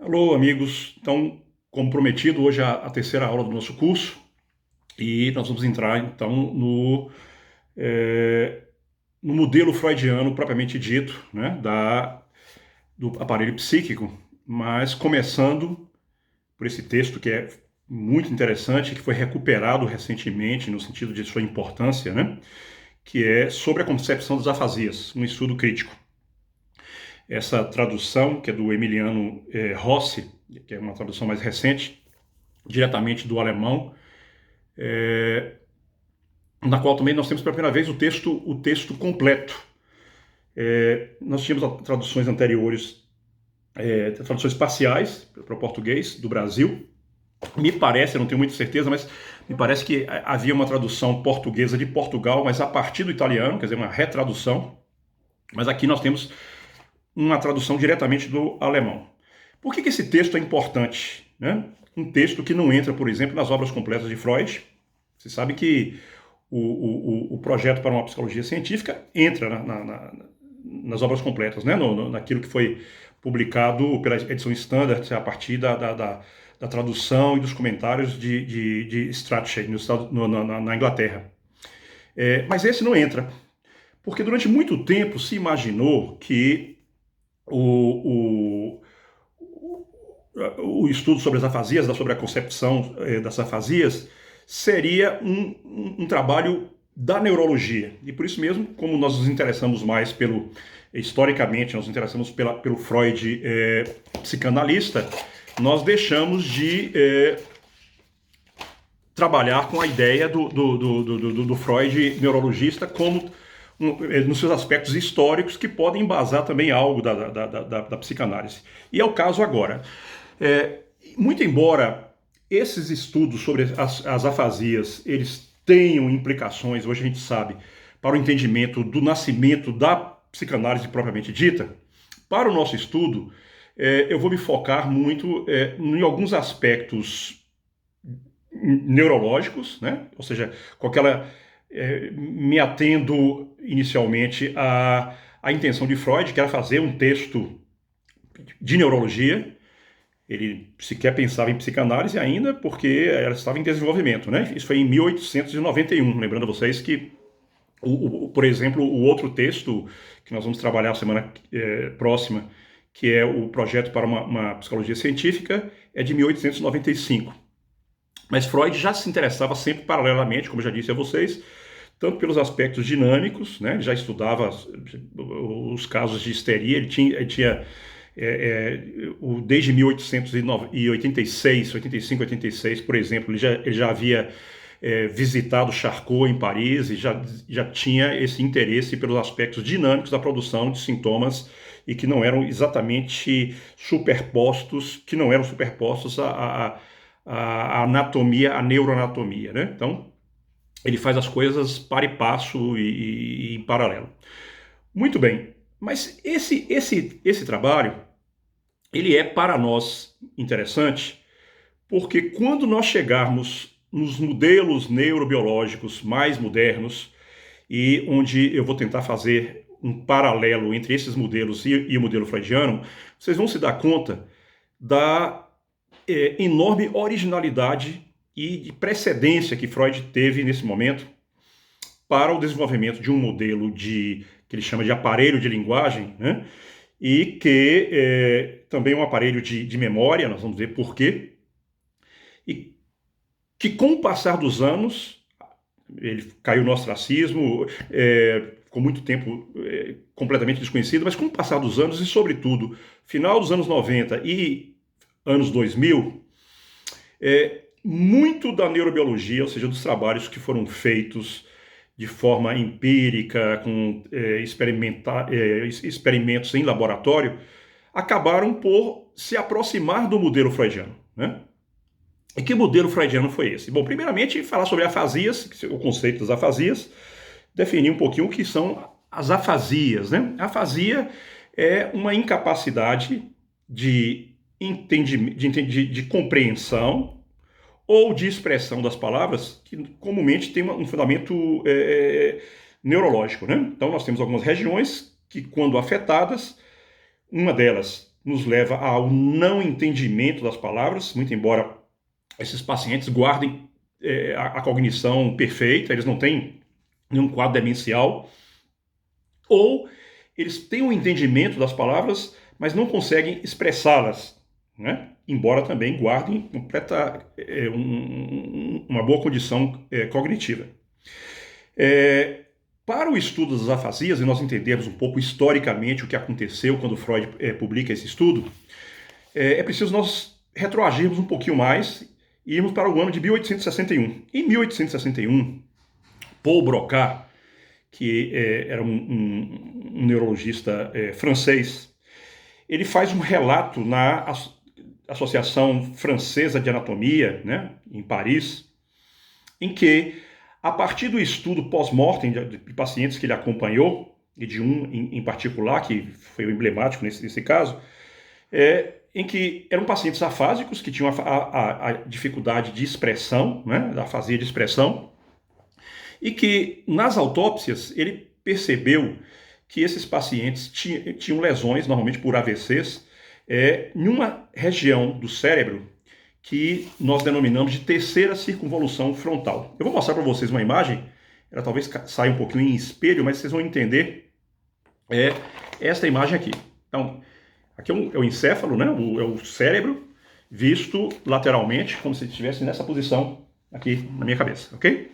Alô, amigos. Então, como prometido, hoje é a terceira aula do nosso curso e nós vamos entrar, então, eh, no modelo freudiano propriamente dito, né, do aparelho psíquico, mas começando por esse texto que é muito interessante, que foi recuperado recentemente no sentido de sua importância, né, que é sobre a concepção das afasias, um estudo crítico. Essa tradução, que é do Emiliano Rossi, que é uma tradução mais recente, diretamente do alemão, na qual também nós temos pela primeira vez o texto completo. Nós tínhamos traduções anteriores, traduções parciais para o português do Brasil. Me parece, eu não tenho muita certeza, mas me parece que havia uma tradução portuguesa de Portugal, mas a partir do italiano, quer dizer, uma retradução. Mas aqui nós temos uma tradução diretamente do alemão. Por que esse texto é importante, né? Um texto que não entra, por exemplo, nas obras completas de Freud. Você sabe que o projeto para uma psicologia científica entra nas obras completas, né? Naquilo que foi publicado pela edição Standard a partir da tradução e dos comentários de Strachey na Inglaterra. Mas esse não entra, porque durante muito tempo se imaginou que o estudo sobre as afasias, sobre a concepção das afasias, seria um trabalho da neurologia. E por isso mesmo, como nós nos interessamos mais historicamente, nós nos interessamos pelo Freud psicanalista, nós deixamos de trabalhar com a ideia do Freud neurologista como nos seus aspectos históricos que podem embasar também algo da psicanálise. E é o caso agora. Muito embora esses estudos sobre as afasias, eles tenham implicações, hoje a gente sabe, para o entendimento do nascimento da psicanálise propriamente dita, para o nosso estudo, eu vou me focar muito em alguns aspectos neurológicos, né? Ou seja, com aquela me atendo inicialmente à intenção de Freud, que era fazer um texto de neurologia. Ele sequer pensava em psicanálise ainda, porque ela estava em desenvolvimento, né? Isso foi em 1891, lembrando a vocês que, por exemplo, o outro texto que nós vamos trabalhar semana próxima, que é o projeto para uma psicologia científica, é de 1895. Mas Freud já se interessava sempre paralelamente, como eu já disse a vocês, tanto pelos aspectos dinâmicos, né? Ele já estudava os casos de histeria, ele tinha desde 1886, 85, 86, por exemplo, ele já havia visitado Charcot em Paris e já tinha esse interesse pelos aspectos dinâmicos da produção de sintomas e que não eram exatamente superpostos, a anatomia, a neuroanatomia, né? Então, ele faz as coisas para e passo e em paralelo. Muito bem, mas esse trabalho, ele é para nós interessante, porque quando nós chegarmos nos modelos neurobiológicos mais modernos, e onde eu vou tentar fazer um paralelo entre esses modelos e o modelo freudiano, vocês vão se dar conta da enorme originalidade e de precedência que Freud teve nesse momento para o desenvolvimento de um modelo que ele chama de aparelho de linguagem, né? E que também é um aparelho de memória, nós vamos ver por quê, e que com o passar dos anos, ele caiu no ostracismo, ficou muito tempo completamente desconhecido, mas com o passar dos anos, e sobretudo, final dos anos 90 e anos 2000, muito da neurobiologia, ou seja, dos trabalhos que foram feitos de forma empírica, com experimentos em laboratório, acabaram por se aproximar do modelo freudiano, né? E que modelo freudiano foi esse? Bom, primeiramente, falar sobre afasias, o conceito das afasias, definir um pouquinho o que são as afasias, né? A afasia é uma incapacidade de compreensão ou de expressão das palavras que comumente tem um fundamento neurológico, né? Então nós temos algumas regiões que, quando afetadas, uma delas nos leva ao não entendimento das palavras, muito embora esses pacientes guardem a cognição perfeita, eles não têm nenhum quadro demencial, ou eles têm um entendimento das palavras, mas não conseguem expressá-las, né? Embora também guardem uma boa condição cognitiva. Para o estudo das afasias, e nós entendermos um pouco historicamente o que aconteceu quando Freud publica esse estudo, é preciso nós retroagirmos um pouquinho mais e irmos para o ano de 1861. Em 1861, Paul Broca, que era um neurologista francês, ele faz um relato na Associação Francesa de Anatomia, né, em Paris, em que, a partir do estudo pós-mortem de pacientes que ele acompanhou, e de um em particular, que foi o emblemático nesse caso, em que eram pacientes afásicos, que tinham a dificuldade de expressão, né, da afasia de expressão, e que nas autópsias ele percebeu que esses pacientes tinham lesões, normalmente por AVCs, em uma região do cérebro que nós denominamos de terceira circunvolução frontal. Eu vou mostrar para vocês uma imagem, ela talvez saia um pouquinho em espelho, mas vocês vão entender esta imagem aqui. Então, aqui é o encéfalo, né? É o cérebro visto lateralmente, como se estivesse nessa posição aqui na minha cabeça, ok?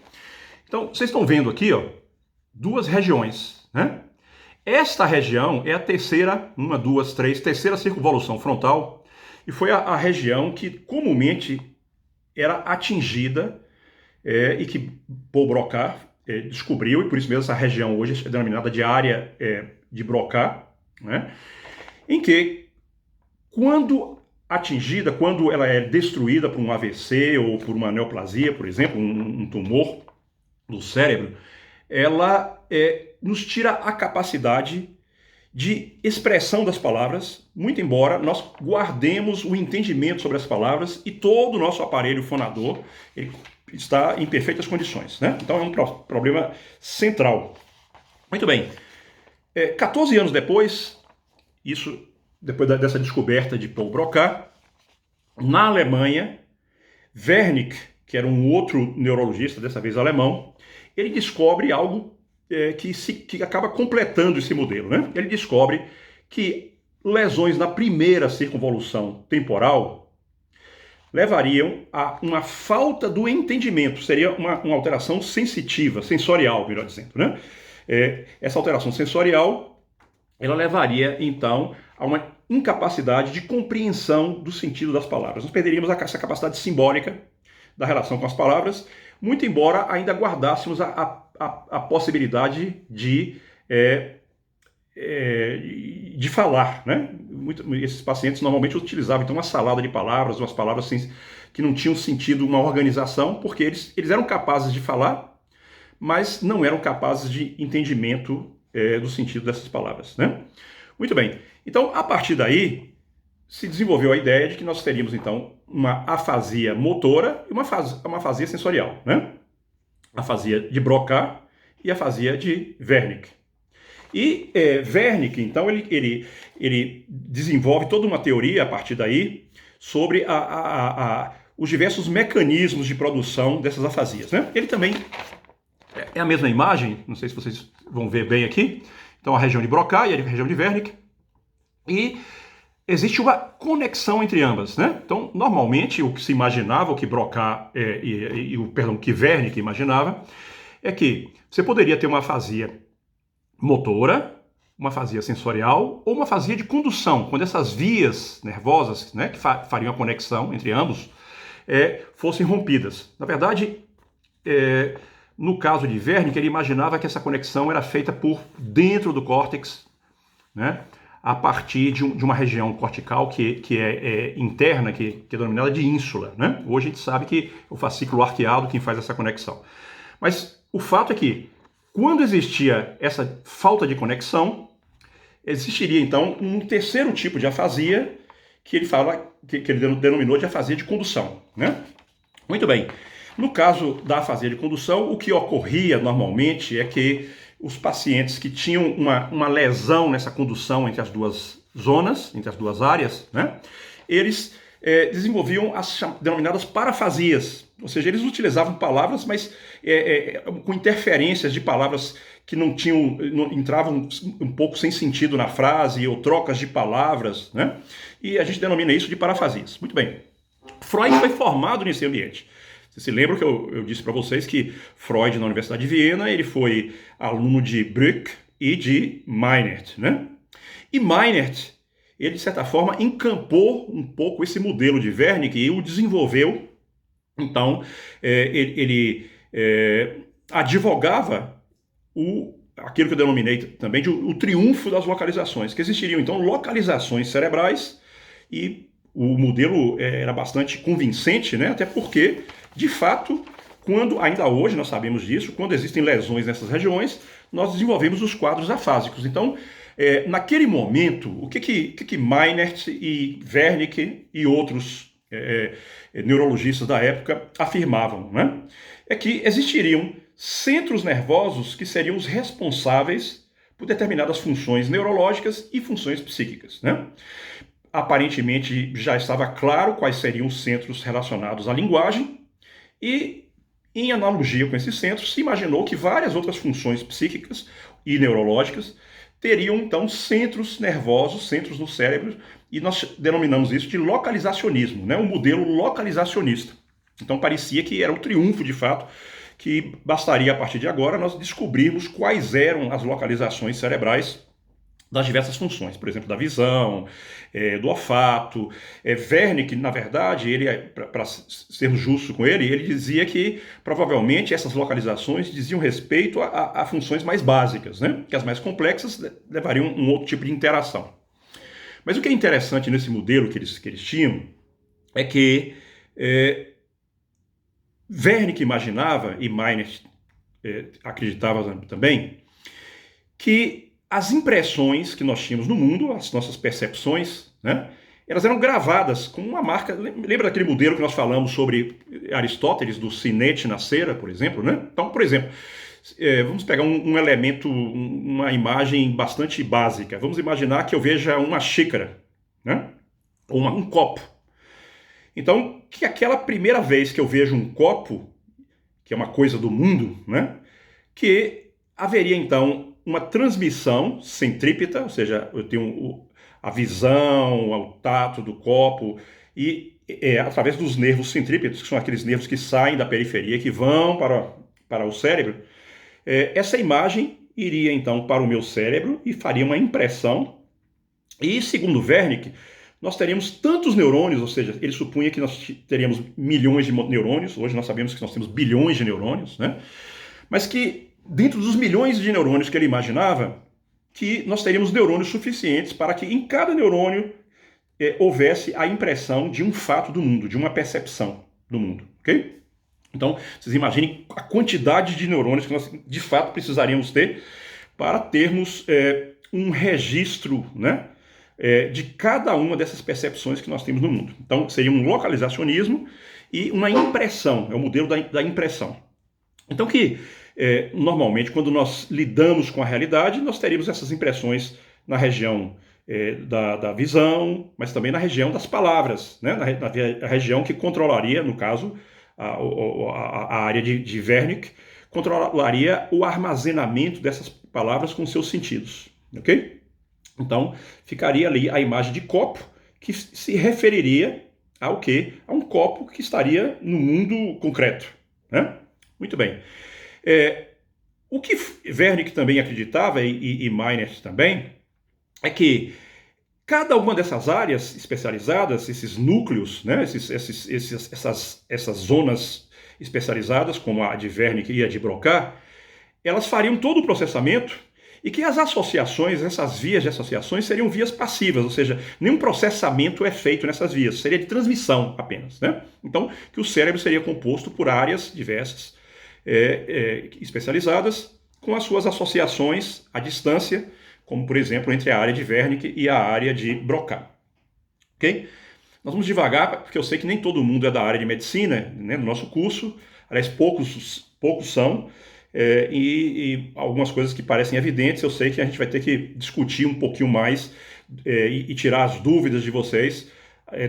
Então, vocês estão vendo aqui, ó, duas regiões, né? Esta região é a terceira, terceira circunvolução frontal, e foi a região que comumente era atingida e que Paul Broca descobriu, e por isso mesmo essa região hoje é denominada de área de Broca, né? Em que, quando atingida, quando ela é destruída por um AVC ou por uma neoplasia, por exemplo, um tumor do cérebro, ela nos tira a capacidade de expressão das palavras, muito embora nós guardemos o entendimento sobre as palavras e todo o nosso aparelho fonador ele está em perfeitas condições, né? Então é um problema central. Muito bem. 14 anos depois, depois dessa descoberta de Paul Broca, na Alemanha, Wernicke, que era um outro neurologista, dessa vez alemão, ele descobre algo que acaba completando esse modelo, né? Ele descobre que lesões na primeira circunvolução temporal levariam a uma falta do entendimento, seria uma alteração sensitiva, sensorial, melhor dizendo, né? Essa alteração sensorial, ela levaria, então, a uma incapacidade de compreensão do sentido das palavras. Nós perderíamos essa capacidade simbólica da relação com as palavras, muito embora ainda guardássemos a possibilidade de falar, né? Esses pacientes normalmente utilizavam então uma salada de palavras, umas palavras assim, que não tinham sentido, uma organização, porque eles eram capazes de falar, mas não eram capazes de entendimento do sentido dessas palavras, né? Muito bem. Então, a partir daí, se desenvolveu a ideia de que nós teríamos então uma afasia motora e uma afasia sensorial, né? A afasia de Broca e a afasia de Wernicke. E Wernicke, então, ele desenvolve toda uma teoria a partir daí sobre os diversos mecanismos de produção dessas afasias, né? Ele também é a mesma imagem, não sei se vocês vão ver bem aqui. Então, a região de Broca e a região de Wernicke. E existe uma conexão entre ambas, né? Então, normalmente, o que se imaginava, o que Broca que Wernicke imaginava, é que você poderia ter uma afasia motora, uma afasia sensorial ou uma afasia de condução, quando essas vias nervosas, né, que fariam a conexão entre ambos, fossem rompidas. Na verdade, no caso de Wernicke, ele imaginava que essa conexão era feita por dentro do córtex, né, a partir de uma região cortical que é interna, que é denominada de ínsula, né? Hoje a gente sabe que é o fascículo arqueado quem faz essa conexão. Mas o fato é que, quando existia essa falta de conexão, existiria então um terceiro tipo de afasia que ele denominou de afasia de condução, né? Muito bem. No caso da afasia de condução, o que ocorria normalmente é que os pacientes que tinham uma lesão nessa condução entre as duas zonas, entre as duas áreas, né, eles desenvolviam as denominadas parafasias, ou seja, eles utilizavam palavras, mas com interferências de palavras que não entravam um pouco sem sentido na frase, ou trocas de palavras, né? E a gente denomina isso de parafasias. Muito bem. Freud foi formado nesse ambiente. Vocês se lembram que eu disse para vocês que Freud, na Universidade de Viena, ele foi aluno de Brück e de Meinert, né? E Meinert, ele, de certa forma, encampou um pouco esse modelo de Wernicke e o desenvolveu. Então, ele advogava aquilo que eu denominei também de o triunfo das localizações, que existiriam, então, localizações cerebrais, e o modelo era bastante convincente, né? Até porque, de fato, ainda hoje nós sabemos disso, quando existem lesões nessas regiões, nós desenvolvemos os quadros afásicos. Então, naquele momento, o que Meinert e Wernicke e outros neurologistas da época afirmavam, né? É que existiriam centros nervosos que seriam os responsáveis por determinadas funções neurológicas e funções psíquicas, né? Aparentemente já estava claro quais seriam os centros relacionados à linguagem e, em analogia com esses centros, se imaginou que várias outras funções psíquicas e neurológicas teriam, então, centros nervosos, centros no cérebro, e nós denominamos isso de localizacionismo, né? Um modelo localizacionista. Então parecia que era um triunfo, de fato, que bastaria, a partir de agora, nós descobrirmos quais eram as localizações cerebrais das diversas funções, por exemplo, da visão, do olfato. Wernicke, na verdade, para sermos justos com ele dizia que provavelmente essas localizações diziam respeito a funções mais básicas, né? Que as mais complexas levariam um outro tipo de interação. Mas o que é interessante nesse modelo que eles tinham é que Wernicke imaginava, e Meinert acreditava também, que as impressões que nós tínhamos no mundo, as nossas percepções, né, elas eram gravadas com uma marca. Lembra daquele modelo que nós falamos sobre Aristóteles, do sinete na cera, por exemplo, né? Então, por exemplo, vamos pegar um elemento, uma imagem bastante básica. Vamos imaginar que eu veja uma xícara, né? Ou um copo. Então, que aquela primeira vez que eu vejo um copo, que é uma coisa do mundo, né? Que haveria, então, uma transmissão centrípeta, ou seja, eu tenho a visão, o tato do copo, e através dos nervos centrípetos, que são aqueles nervos que saem da periferia, que vão para o cérebro, essa imagem iria, então, para o meu cérebro e faria uma impressão. E, segundo Wernicke, nós teríamos tantos neurônios, ou seja, ele supunha que nós teríamos milhões de neurônios, hoje nós sabemos que nós temos bilhões de neurônios, né? Mas que dentro dos milhões de neurônios que ele imaginava, que nós teríamos neurônios suficientes para que em cada neurônio houvesse a impressão de um fato do mundo, de uma percepção do mundo, ok? Então, vocês imaginem a quantidade de neurônios que nós, de fato, precisaríamos ter para termos um registro, né, de cada uma dessas percepções que nós temos no mundo. Então, seria um localizacionismo e uma impressão, é o modelo da impressão. Então, normalmente, quando nós lidamos com a realidade, nós teríamos essas impressões na região da visão, mas também na região das palavras, né? Na região que controlaria, no caso, a área de Wernicke, controlaria o armazenamento dessas palavras com seus sentidos, ok? Então, ficaria ali a imagem de copo, que se referiria ao quê? A um copo que estaria no mundo concreto, né? Muito bem. O que Wernicke também acreditava, e Meinert também, é que cada uma dessas áreas especializadas, esses núcleos, né, essas zonas especializadas, como a de Wernicke e a de Broca, elas fariam todo o processamento, e que as associações, essas vias de associações, seriam vias passivas, ou seja, nenhum processamento é feito nessas vias, seria de transmissão apenas, né? Então, que o cérebro seria composto por áreas diversas, especializadas, com as suas associações à distância, como, por exemplo, entre a área de Wernicke e a área de Broca. Ok? Nós vamos devagar, porque eu sei que nem todo mundo é da área de medicina, né, no nosso curso. Aliás, poucos são, e algumas coisas que parecem evidentes, eu sei que a gente vai ter que discutir um pouquinho mais e tirar as dúvidas de vocês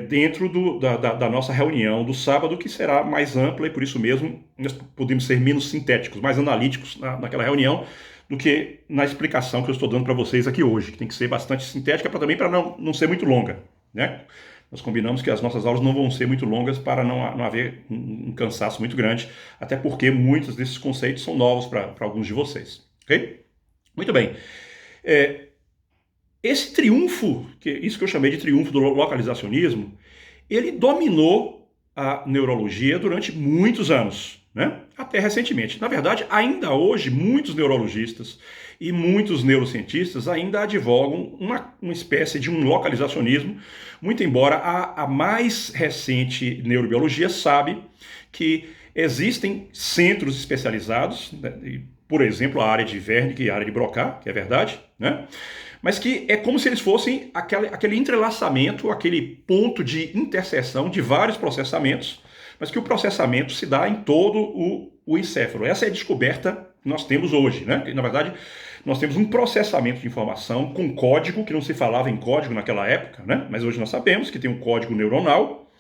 dentro da nossa reunião do sábado, que será mais ampla e por isso mesmo nós podemos ser menos sintéticos, mais analíticos naquela reunião do que na explicação que eu estou dando para vocês aqui hoje, que tem que ser bastante sintética também para não ser muito longa, né? Nós combinamos que as nossas aulas não vão ser muito longas para não haver um cansaço muito grande, até porque muitos desses conceitos são novos para alguns de vocês, ok? Muito bem. Esse triunfo, isso que eu chamei de triunfo do localizacionismo, ele dominou a neurologia durante muitos anos, né? Até recentemente. Na verdade, ainda hoje, muitos neurologistas e muitos neurocientistas ainda advogam uma espécie de um localizacionismo, muito embora a mais recente neurobiologia sabe que existem centros especializados, né? Por exemplo, a área de Wernicke e a área de Broca, que é verdade, né? Mas que é como se eles fossem aquele entrelaçamento, aquele ponto de interseção de vários processamentos, mas que o processamento se dá em todo o encéfalo. Essa é a descoberta que nós temos hoje, né? Na verdade, nós temos um processamento de informação com código, que não se falava em código naquela época, né? Mas hoje nós sabemos que tem um código neuronal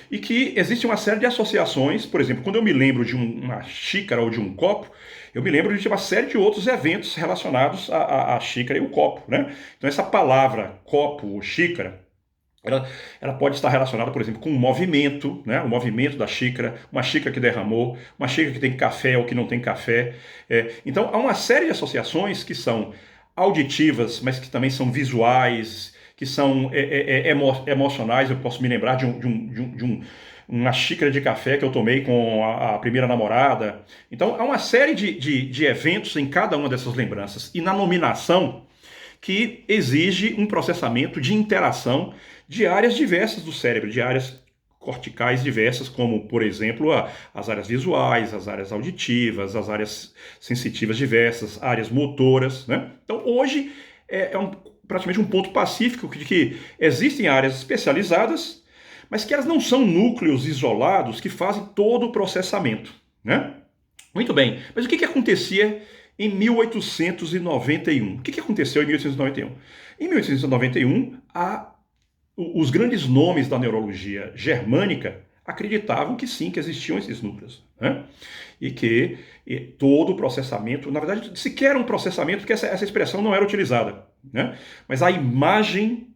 e que existe uma série de associações. Por exemplo, quando eu me lembro de uma xícara ou de um copo, eu me lembro de uma série de outros eventos relacionados à xícara e o copo, né? Então essa palavra copo ou xícara, ela pode estar relacionada, por exemplo, com o movimento, né? O movimento da xícara, uma xícara que derramou, uma xícara que tem café ou que não tem café. Então há uma série de associações que são auditivas, mas que também são visuais, que são emocionais. Eu posso me lembrar de uma xícara de café que eu tomei com a primeira namorada. Então, há uma série de eventos em cada uma dessas lembranças. E na nominação, que exige um processamento de interação de áreas diversas do cérebro, de áreas corticais diversas, como, por exemplo, as áreas visuais, as áreas auditivas, as áreas sensitivas diversas, áreas motoras, né? Então, hoje praticamente um ponto pacífico de que existem áreas especializadas, mas que elas não são núcleos isolados que fazem todo o processamento, né? Muito bem, mas o que acontecia em 1891? O que aconteceu em 1891? Em 1891, os grandes nomes da neurologia germânica acreditavam que sim, que existiam esses núcleos, né? E que todo o processamento, na verdade, sequer um processamento, porque essa expressão não era utilizada, né? Mas a imagem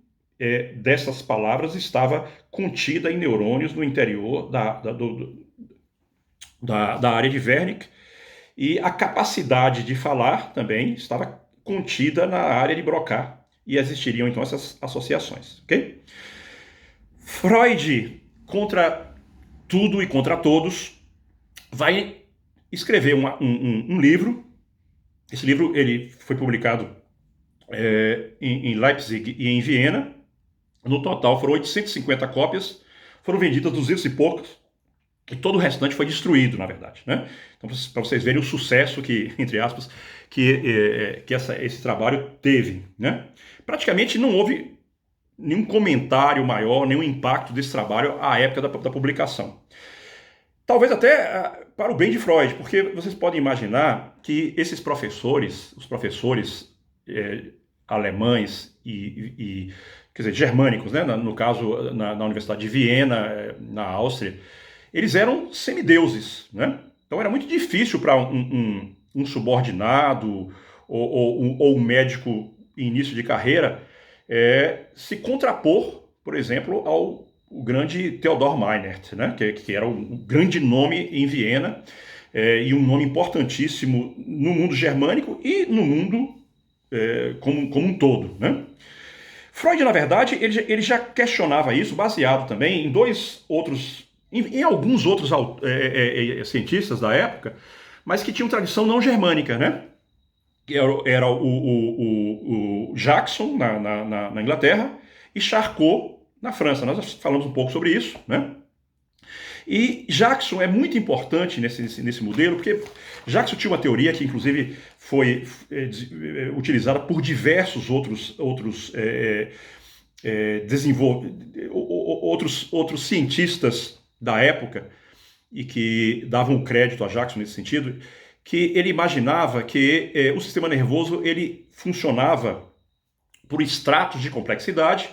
dessas palavras estava contida em neurônios no interior da área de Wernicke, e a capacidade de falar também estava contida na área de Broca, e existiriam então essas associações, ok? Freud, contra tudo e contra todos, vai escrever um livro. Esse livro ele foi publicado em Leipzig e em Viena. No total foram 850 cópias, foram vendidas 200 e poucas, e todo o restante foi destruído, na verdade, né? Então, para vocês verem o sucesso que, entre aspas, que esse trabalho teve, né? Praticamente não houve nenhum comentário maior, nenhum impacto desse trabalho à época da publicação. Talvez até para o bem de Freud, porque vocês podem imaginar que esses professores, os professores alemães quer dizer, germânicos, né? No caso, na Universidade de Viena, na Áustria, eles eram semideuses, né? Então era muito difícil para um subordinado ou um médico em início de carreira se contrapor, por exemplo, ao grande Theodor Meinert, né? Que era um grande nome em Viena e um nome importantíssimo no mundo germânico e no mundo como um todo, né? Freud, na verdade, ele já questionava isso, baseado também em alguns outros cientistas da época, mas que tinham tradição não germânica, né? Era o Jackson na Inglaterra e Charcot na França. Nós falamos um pouco sobre isso, né? E Jackson é muito importante nesse modelo, porque Jackson tinha uma teoria que, inclusive, foi utilizada por diversos outros cientistas da época, e que davam crédito a Jackson nesse sentido, que ele imaginava que o sistema nervoso ele funcionava por estratos de complexidade,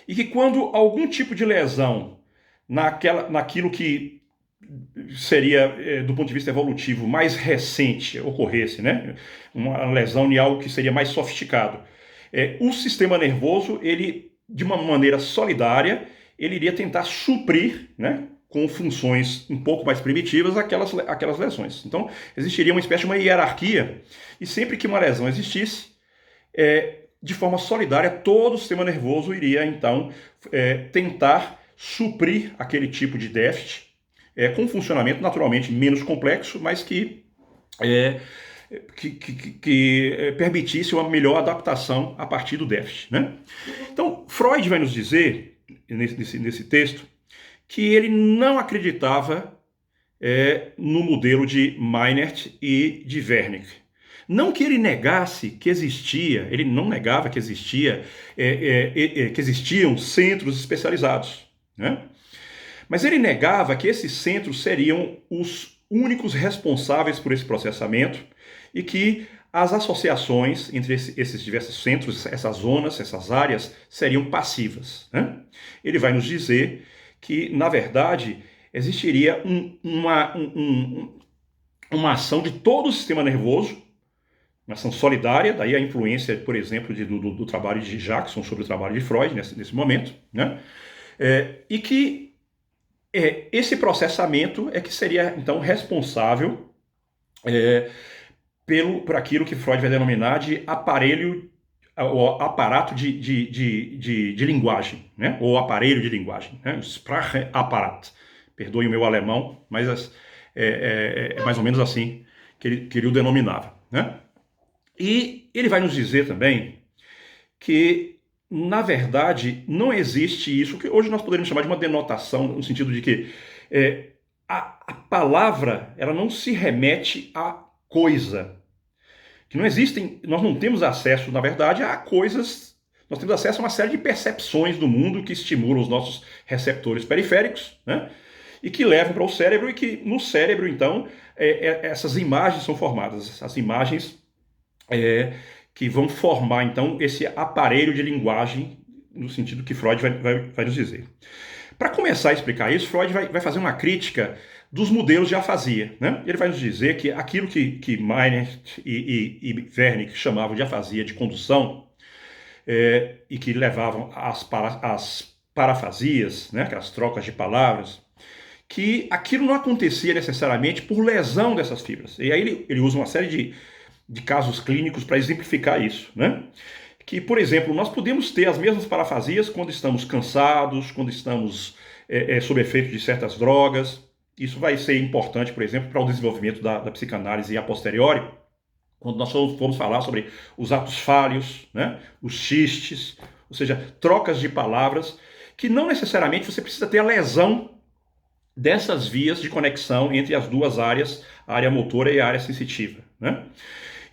e que quando algum tipo de lesão naquilo que seria, do ponto de vista evolutivo, mais recente ocorresse, né? Uma lesão em algo que seria mais sofisticado, o sistema nervoso, ele, de uma maneira solidária, ele iria tentar suprir, né, com funções um pouco mais primitivas aquelas lesões. Então, existiria uma espécie de uma hierarquia, e sempre que uma lesão existisse, de forma solidária, todo o sistema nervoso iria, então, tentar suprir aquele tipo de déficit, com um funcionamento naturalmente menos complexo, mas que permitisse uma melhor adaptação a partir do déficit, né? Então, Freud vai nos dizer, nesse texto, que ele não acreditava no modelo de Meinert e de Wernicke. Não que ele negasse que existia, ele não negava que existiam centros especializados, né? Mas ele negava que esses centros seriam os únicos responsáveis por esse processamento e que as associações entre esses diversos centros, essas zonas, essas áreas, seriam passivas, né? Ele vai nos dizer que, na verdade, existiria uma ação de todo o sistema nervoso, uma ação solidária, daí a influência, por exemplo, do trabalho de Jackson sobre o trabalho de Freud nesse momento, né? E que esse processamento que seria, então, responsável por aquilo que Freud vai denominar de aparato de linguagem, né? Ou aparelho de linguagem, né? Sprachapparat. Perdoe o meu alemão, mas é mais ou menos assim que ele o denominava, né? E ele vai nos dizer também que, na verdade, não existe isso, que hoje nós poderíamos chamar de uma denotação, no sentido de que a palavra ela não se remete a coisa. Que não existem, nós não temos acesso, na verdade, a coisas, nós temos acesso a uma série de percepções do mundo que estimulam os nossos receptores periféricos, né? E que levam para o cérebro, e que no cérebro, então, essas imagens são formadas, as imagens que vão formar, então, esse aparelho de linguagem, no sentido que Freud vai nos dizer. Para começar a explicar isso, Freud vai fazer uma crítica dos modelos de afasia, né? Ele vai nos dizer que aquilo que Meinert e Wernicke chamavam de afasia de condução, e que levavam às parafasias, né? Aquelas trocas de palavras, que aquilo não acontecia necessariamente por lesão dessas fibras. E aí ele usa uma série de casos clínicos para exemplificar isso, né? Que, por exemplo, nós podemos ter as mesmas parafasias quando estamos cansados, quando estamos sob efeito de certas drogas. Isso vai ser importante, por exemplo, para o desenvolvimento da psicanálise a posteriori, quando nós formos falar sobre os atos falhos, né? Os xistes, ou seja, trocas de palavras, que não necessariamente você precisa ter a lesão dessas vias de conexão entre as duas áreas, a área motora e a área sensitiva, né?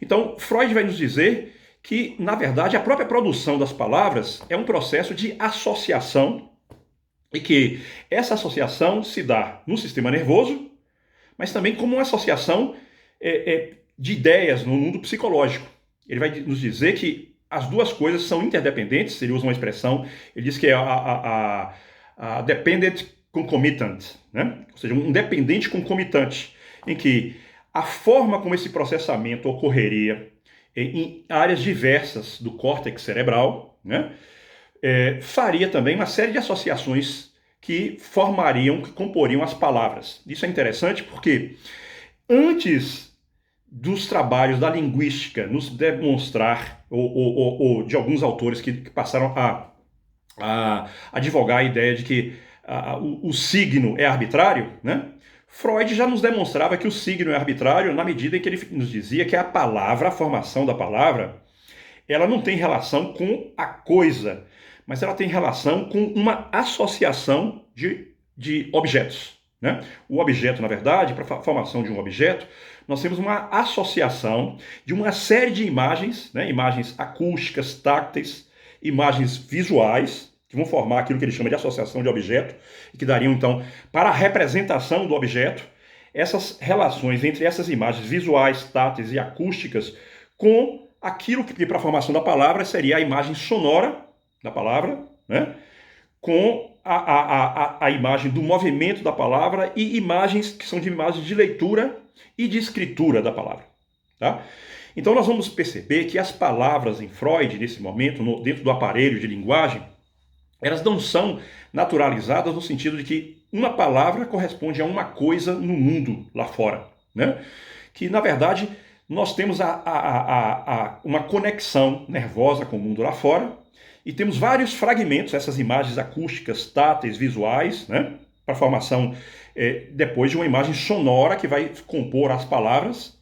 Então, Freud vai nos dizer que, na verdade, a própria produção das palavras é um processo de associação, e que essa associação se dá no sistema nervoso, mas também como uma associação de ideias no mundo psicológico. Ele vai nos dizer que as duas coisas são interdependentes. Ele usa uma expressão, ele diz que é a dependent concomitant, né? Ou seja, um dependente concomitante, em que a forma como esse processamento ocorreria em áreas diversas do córtex cerebral, né? Faria também uma série de associações que comporiam as palavras. Isso é interessante porque antes dos trabalhos da linguística nos demonstrar, ou de alguns autores que passaram a advogar a ideia de que o signo é arbitrário, né? Freud já nos demonstrava que o signo é arbitrário na medida em que ele nos dizia que a formação da palavra, ela não tem relação com a coisa, mas ela tem relação com uma associação de objetos, né? O objeto, na verdade, para a formação de um objeto, nós temos uma associação de uma série de imagens, né? Imagens acústicas, táteis, imagens visuais, que vão formar aquilo que ele chama de associação de objeto, e que dariam, então, para a representação do objeto, essas relações entre essas imagens visuais, táteis e acústicas com aquilo que para a formação da palavra seria a imagem sonora da palavra, né? Com a imagem do movimento da palavra e imagens que são de imagens de leitura e de escritura da palavra. Tá? Então nós vamos perceber que as palavras em Freud, nesse momento, dentro do aparelho de linguagem, elas não são naturalizadas no sentido de que uma palavra corresponde a uma coisa no mundo lá fora. Né? Que, na verdade, nós temos uma conexão nervosa com o mundo lá fora e temos vários fragmentos, essas imagens acústicas, táteis, visuais, né? Para a formação depois de uma imagem sonora que vai compor as palavras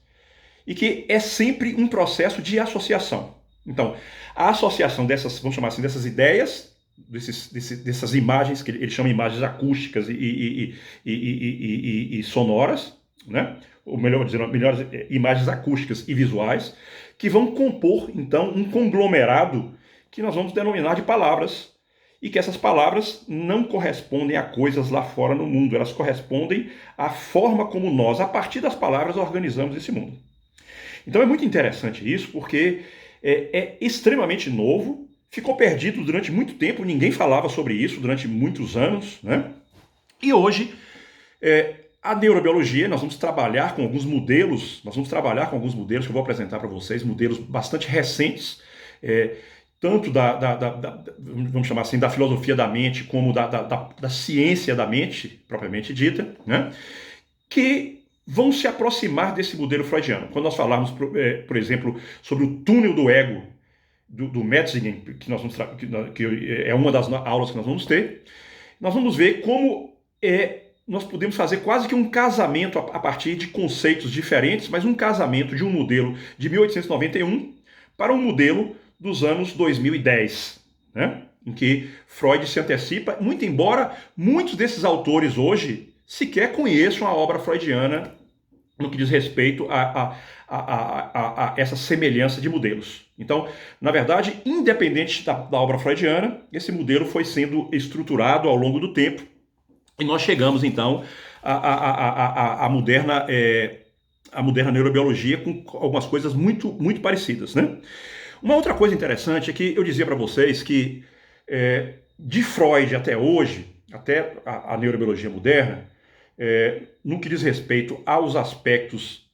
e que é sempre um processo de associação. Então, a associação dessas, vamos chamar assim, dessas ideias, dessas imagens, que ele chama imagens acústicas e sonoras, né? Ou melhor dizendo, melhores imagens acústicas e visuais, que vão compor, então, um conglomerado que nós vamos denominar de palavras, e que essas palavras não correspondem a coisas lá fora no mundo, elas correspondem à forma como nós, a partir das palavras, organizamos esse mundo. Então é muito interessante isso, porque é extremamente novo, ficou perdido durante muito tempo, ninguém falava sobre isso durante muitos anos, né? E hoje, a neurobiologia, nós vamos trabalhar com alguns modelos, que eu vou apresentar para vocês, modelos bastante recentes, tanto vamos chamar assim, da filosofia da mente, como da ciência da mente, propriamente dita, né? Que vão se aproximar desse modelo freudiano. Quando nós falarmos, por exemplo, sobre o túnel do ego, do Metzingen, que é uma das aulas que nós vamos ter, nós vamos ver como nós podemos fazer quase que um casamento a partir de conceitos diferentes, mas um casamento de um modelo de 1891 para um modelo dos anos 2010, né? Em que Freud se antecipa, muito embora muitos desses autores hoje sequer conheçam a obra freudiana no que diz respeito a essa semelhança de modelos. Então, na verdade, independente da obra freudiana, esse modelo foi sendo estruturado ao longo do tempo e nós chegamos, então, à moderna neurobiologia com algumas coisas muito, muito parecidas, né? Uma outra coisa interessante é que eu dizia para vocês que de Freud até hoje, até a neurobiologia moderna, no que diz respeito aos aspectos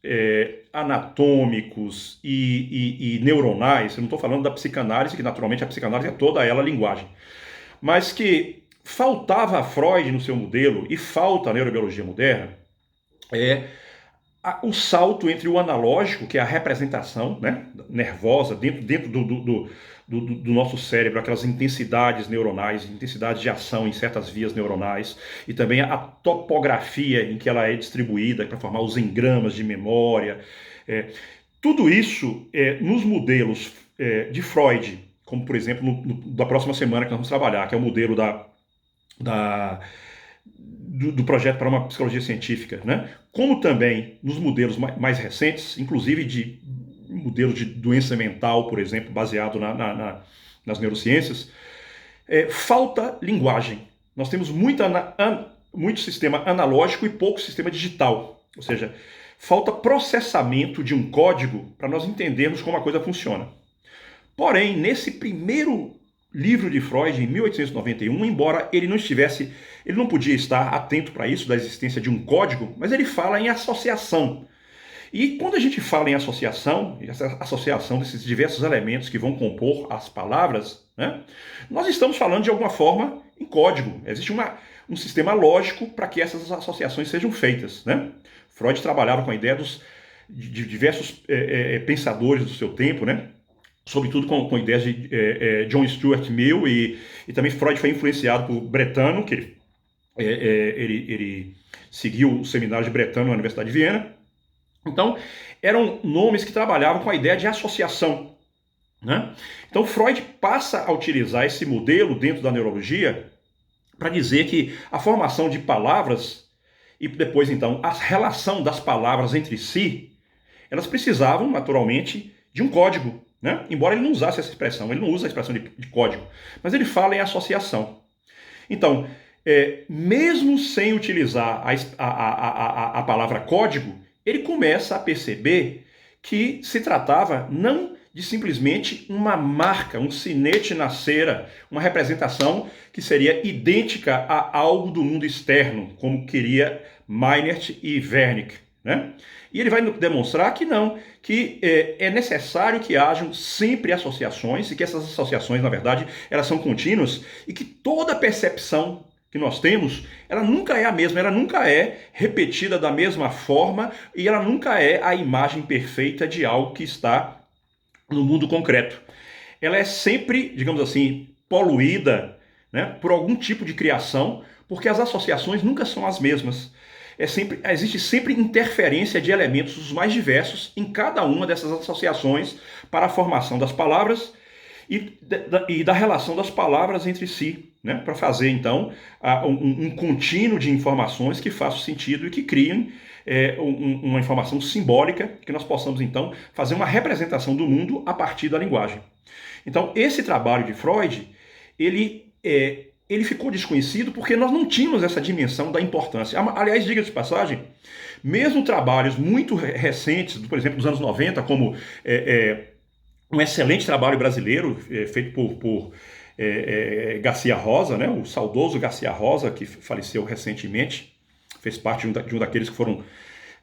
anatômicos e neuronais, eu não estou falando da psicanálise, que naturalmente a psicanálise é toda ela linguagem, mas que faltava a Freud no seu modelo, e falta a neurobiologia moderna, o salto entre o analógico, que é a representação, né, nervosa, dentro do nosso cérebro, aquelas intensidades neuronais, intensidades de ação em certas vias neuronais, e também a topografia em que ela é distribuída para formar os engramas de memória. Tudo isso nos modelos de Freud, como por exemplo da próxima semana que nós vamos trabalhar, que é o modelo do projeto para uma psicologia científica, né? Como também nos modelos mais recentes, inclusive de modelos de doença mental, por exemplo, baseado nas neurociências, falta linguagem. Nós temos muito sistema analógico e pouco sistema digital, ou seja, falta processamento de um código para nós entendermos como a coisa funciona. Porém, nesse primeiro livro de Freud, em 1891, embora ele não podia estar atento para isso, da existência de um código, mas ele fala em associação. E quando a gente fala em associação, essa associação desses diversos elementos que vão compor as palavras, né, nós estamos falando de alguma forma em código. Existe um sistema lógico para que essas associações sejam feitas, né? Freud trabalhava com a ideia de diversos pensadores do seu tempo, né? Sobretudo com ideias de John Stuart Mill, e também Freud foi influenciado por Brentano, que ele seguiu o seminário de Brentano na Universidade de Viena. Então, eram nomes que trabalhavam com a ideia de associação, né? Então, Freud passa a utilizar esse modelo dentro da neurologia para dizer que a formação de palavras e depois, então, a relação das palavras entre si, elas precisavam, naturalmente, de um código, né? Embora ele não usasse essa expressão, ele não usa a expressão de código, mas ele fala em associação. Então, mesmo sem utilizar a palavra código, ele começa a perceber que se tratava não de simplesmente uma marca, um sinete na cera, uma representação que seria idêntica a algo do mundo externo, como queria Meinert e Wernicke, né? E ele vai demonstrar que não, que é necessário que hajam sempre associações, e que essas associações, na verdade, elas são contínuas, e que toda percepção que nós temos, ela nunca é a mesma, ela nunca é repetida da mesma forma, e ela nunca é a imagem perfeita de algo que está no mundo concreto. Ela é sempre, digamos assim, poluída, né, por algum tipo de criação, porque as associações nunca são as mesmas. Existe sempre interferência de elementos os mais diversos em cada uma dessas associações para a formação das palavras e da relação das palavras entre si, né, para fazer então um contínuo de informações que façam sentido e que criem uma informação simbólica, que nós possamos então fazer uma representação do mundo a partir da linguagem. Então esse trabalho de Freud, ele ficou desconhecido porque nós não tínhamos essa dimensão da importância. Aliás, diga-se de passagem, mesmo trabalhos muito recentes, por exemplo, dos anos 90, como um excelente trabalho brasileiro feito por Garcia Rosa, né, o saudoso Garcia Rosa, que faleceu recentemente, fez parte de um daqueles que foram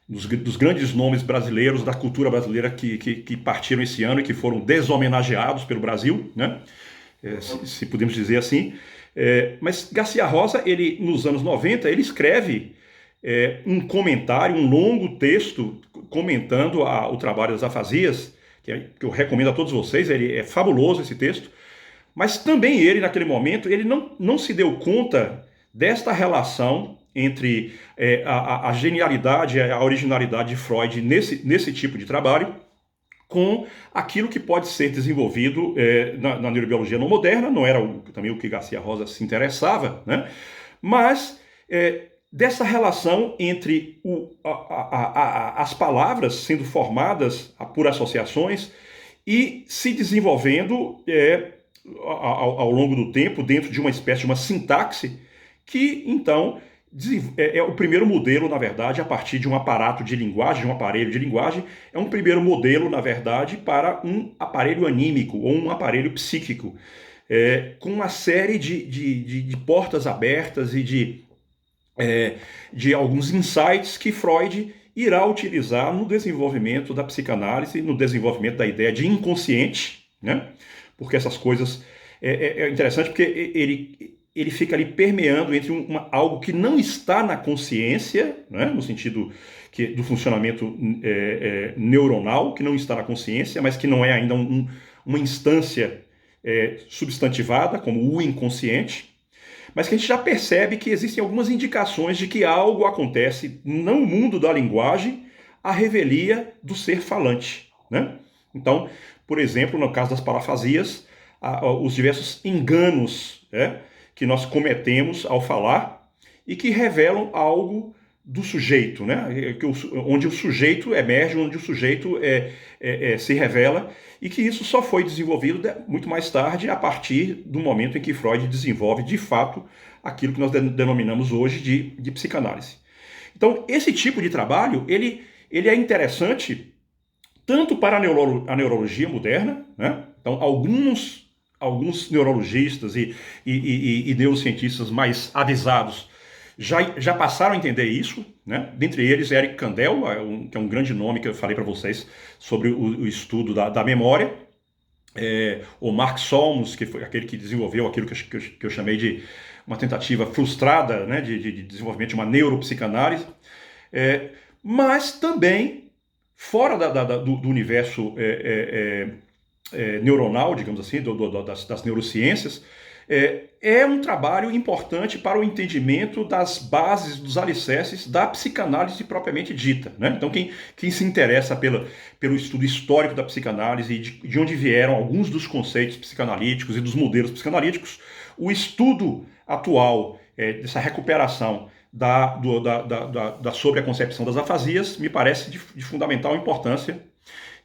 dos grandes nomes brasileiros, da cultura brasileira que partiram esse ano e que foram deshomenageados pelo Brasil, né, se podemos dizer assim. Mas Garcia Rosa, ele, nos anos 90, ele escreve um comentário, um longo texto comentando o trabalho das afasias, que eu recomendo a todos vocês. Ele é fabuloso, esse texto, mas também ele, naquele momento, ele não se deu conta desta relação entre a genialidade, a originalidade de Freud nesse tipo de trabalho, com aquilo que pode ser desenvolvido na neurobiologia não moderna. Não era também o que Garcia Rosa se interessava, né? Mas dessa relação entre as palavras sendo formadas por associações e se desenvolvendo ao longo do tempo dentro de uma espécie de uma sintaxe que, então, é o primeiro modelo, na verdade, a partir de um aparato de linguagem, de um aparelho de linguagem. É um primeiro modelo, na verdade, para um aparelho anímico ou um aparelho psíquico, com uma série de portas abertas e de alguns insights que Freud irá utilizar no desenvolvimento da psicanálise, no desenvolvimento da ideia de inconsciente, né? Porque essas coisas... É interessante porque ele fica ali permeando entre algo que não está na consciência, né, no sentido do funcionamento neuronal, que não está na consciência, mas que não é ainda uma instância substantivada, como o inconsciente, mas que a gente já percebe que existem algumas indicações de que algo acontece no mundo da linguagem à revelia do ser falante, né? Então, por exemplo, no caso das parafasias, os diversos enganos, que nós cometemos ao falar e que revelam algo do sujeito, né? Onde o sujeito emerge, onde o sujeito se revela, e que isso só foi desenvolvido muito mais tarde, a partir do momento em que Freud desenvolve, de fato, aquilo que nós denominamos hoje de psicanálise. Então, esse tipo de trabalho, ele é interessante tanto para a neurologia moderna, né? Então, alguns neurologistas e neurocientistas mais avisados já passaram a entender isso, né? Dentre eles, Eric Kandel, que é um grande nome que eu falei para vocês sobre o estudo da memória. O Mark Solms, que foi aquele que desenvolveu aquilo que eu chamei de uma tentativa frustrada, né, de desenvolvimento de uma neuropsicanálise. Mas também, fora do universo neuronal, digamos assim, das neurociências, é um trabalho importante para o entendimento das bases, dos alicerces da psicanálise propriamente dita, né? Então, quem se interessa pelo estudo histórico da psicanálise e de onde vieram alguns dos conceitos psicanalíticos e dos modelos psicanalíticos, o estudo atual dessa recuperação sobre a concepção das afasias me parece de fundamental importância.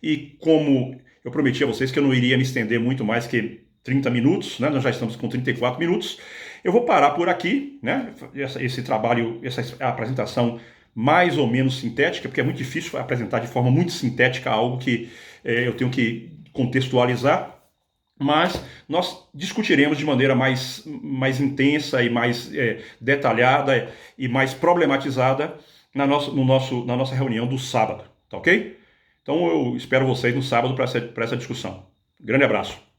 E como eu prometi a vocês que eu não iria me estender muito mais que 30 minutos, né? Nós já estamos com 34 minutos. Eu vou parar por aqui, né? Esse trabalho, essa apresentação mais ou menos sintética, porque é muito difícil apresentar de forma muito sintética algo que eu tenho que contextualizar, mas nós discutiremos de maneira mais intensa e mais detalhada e mais problematizada na nossa reunião do sábado, tá ok? Então eu espero vocês no sábado para essa discussão. Grande abraço.